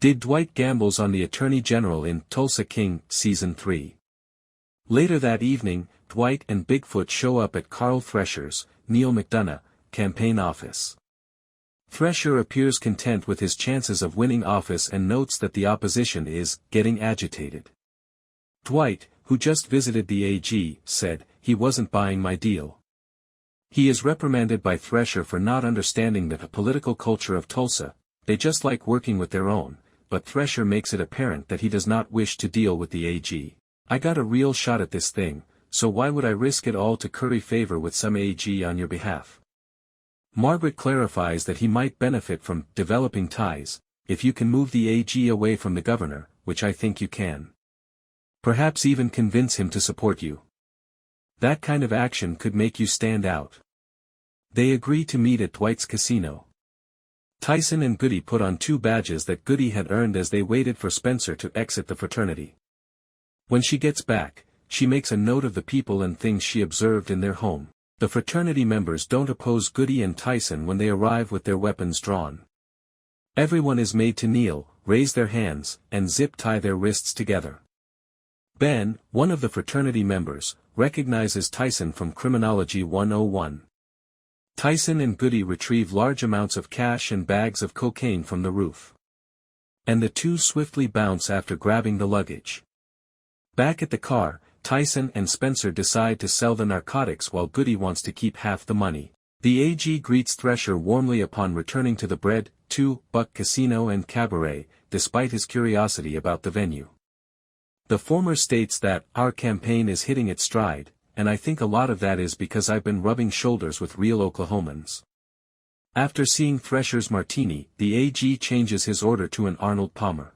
Did Dwight gambles on the Attorney General in Tulsa King, Season 3. Later that evening, Dwight and Bigfoot show up at Carl Thresher's, Neil McDonough, campaign office. Thresher appears content with his chances of winning office and notes that the opposition is getting agitated. Dwight, who just visited the AG, said, "He wasn't buying my deal." He is reprimanded by Thresher for not understanding the political culture of Tulsa. They just like working with their own, but Thresher makes it apparent that he does not wish to deal with the AG. "I got a real shot at this thing, so why would I risk it all to curry favor with some AG on your behalf?" Margaret clarifies that he might benefit from developing ties, if you can move the AG away from the governor, which I think you can. Perhaps even convince him to support you. That kind of action could make you stand out. They agree to meet at Dwight's casino. Tyson and Goody put on 2 badges that Goody had earned as they waited for Spencer to exit the fraternity. When she gets back, she makes a note of the people and things she observed in their home. The fraternity members don't oppose Goody and Tyson when they arrive with their weapons drawn. Everyone is made to kneel, raise their hands, and zip-tie their wrists together. Ben, one of the fraternity members, recognizes Tyson from Criminology 101. Tyson and Goody retrieve large amounts of cash and bags of cocaine from the roof. And the 2 swiftly bounce after grabbing the luggage. Back at the car, Tyson and Spencer decide to sell the narcotics while Goody wants to keep half the money. The AG greets Thresher warmly upon returning to the Bread, $2 casino and cabaret, despite his curiosity about the venue. The former states that, "Our campaign is hitting its stride, and I think a lot of that is because I've been rubbing shoulders with real Oklahomans." After seeing Thresher's martini, the AG changes his order to an Arnold Palmer.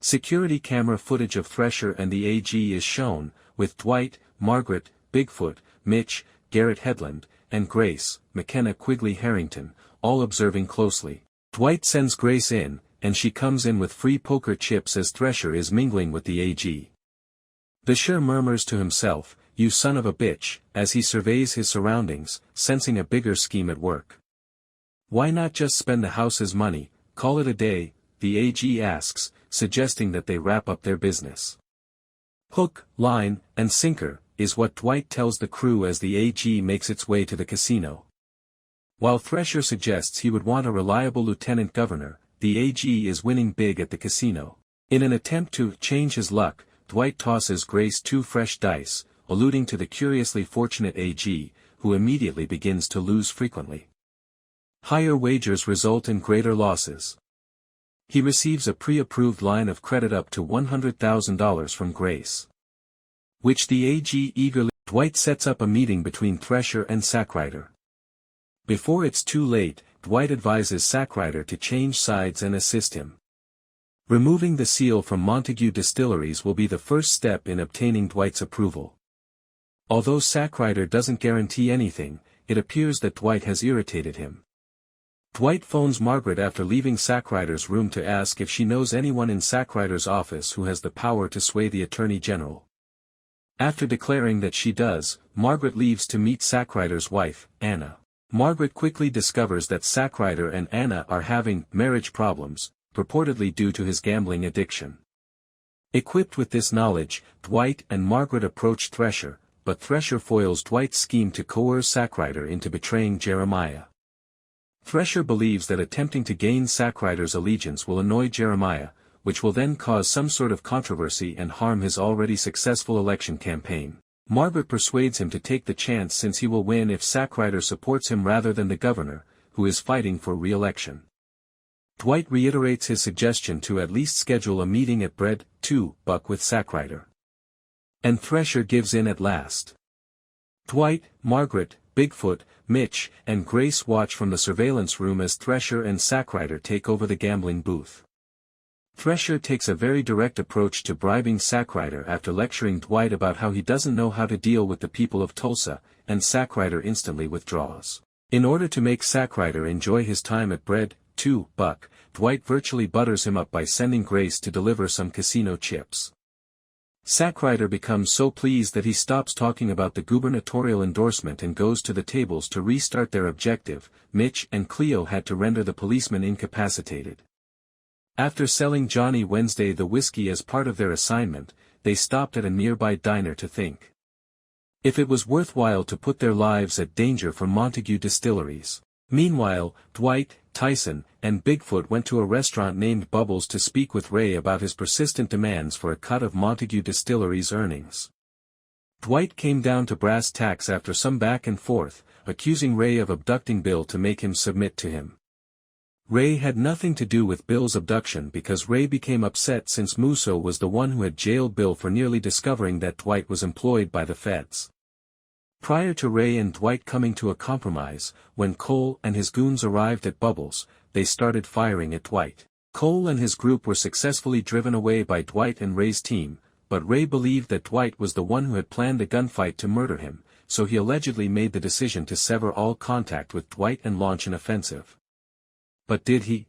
Security camera footage of Thresher and the AG is shown, with Dwight, Margaret, Bigfoot, Mitch, Garrett Headland, and Grace, McKenna Quigley Harrington, all observing closely. Dwight sends Grace in, and she comes in with free poker chips as Thresher is mingling with the AG. Thresher murmurs to himself, "You son of a bitch," as he surveys his surroundings, sensing a bigger scheme at work. "Why not just spend the house's money, call it a day?" the AG asks, suggesting that they wrap up their business. "Hook, line, and sinker," is what Dwight tells the crew as the AG makes its way to the casino. While Thresher suggests he would want a reliable lieutenant governor, the AG is winning big at the casino. In an attempt to change his luck, Dwight tosses Grace 2 fresh dice, alluding to the curiously fortunate AG, who immediately begins to lose frequently. Higher wagers result in greater losses. He receives a pre-approved line of credit up to $100,000 from Grace, which the AG eagerly. Dwight sets up a meeting between Thresher and Sackrider. Before it's too late, Dwight advises Sackrider to change sides and assist him. Removing the seal from Montague Distilleries will be the first step in obtaining Dwight's approval. Although Sackrider doesn't guarantee anything, it appears that Dwight has irritated him. Dwight phones Margaret after leaving Sackrider's room to ask if she knows anyone in Sackrider's office who has the power to sway the Attorney General. After declaring that she does, Margaret leaves to meet Sackrider's wife, Anna. Margaret quickly discovers that Sackrider and Anna are having marriage problems, purportedly due to his gambling addiction. Equipped with this knowledge, Dwight and Margaret approach Thresher, but Thresher foils Dwight's scheme to coerce Sackrider into betraying Jeremiah. Thresher believes that attempting to gain Sackrider's allegiance will annoy Jeremiah, which will then cause some sort of controversy and harm his already successful election campaign. Margaret persuades him to take the chance since he will win if Sackrider supports him rather than the governor, who is fighting for re-election. Dwight reiterates his suggestion to at least schedule a meeting at Bread, $2 with Sackrider. And Thresher gives in at last. Dwight, Margaret, Bigfoot, Mitch, and Grace watch from the surveillance room as Thresher and Sackrider take over the gambling booth. Thresher takes a very direct approach to bribing Sackrider after lecturing Dwight about how he doesn't know how to deal with the people of Tulsa, and Sackrider instantly withdraws. In order to make Sackrider enjoy his time at Bread, $2, Dwight virtually butters him up by sending Grace to deliver some casino chips. Sackrider becomes so pleased that he stops talking about the gubernatorial endorsement and goes to the tables to restart their objective. Mitch and Cleo had to render the policeman incapacitated. After selling Johnny Wednesday the whiskey as part of their assignment, they stopped at a nearby diner to think if it was worthwhile to put their lives at danger for Montague Distilleries. Meanwhile, Dwight, Tyson, and Bigfoot went to a restaurant named Bubbles to speak with Ray about his persistent demands for a cut of Montague Distilleries' earnings. Dwight came down to brass tacks after some back and forth, accusing Ray of abducting Bill to make him submit to him. Ray had nothing to do with Bill's abduction because Ray became upset since Musso was the one who had jailed Bill for nearly discovering that Dwight was employed by the feds. Prior to Ray and Dwight coming to a compromise, when Cole and his goons arrived at Bubbles, they started firing at Dwight. Cole and his group were successfully driven away by Dwight and Ray's team, but Ray believed that Dwight was the one who had planned a gunfight to murder him, so he allegedly made the decision to sever all contact with Dwight and launch an offensive. But did he?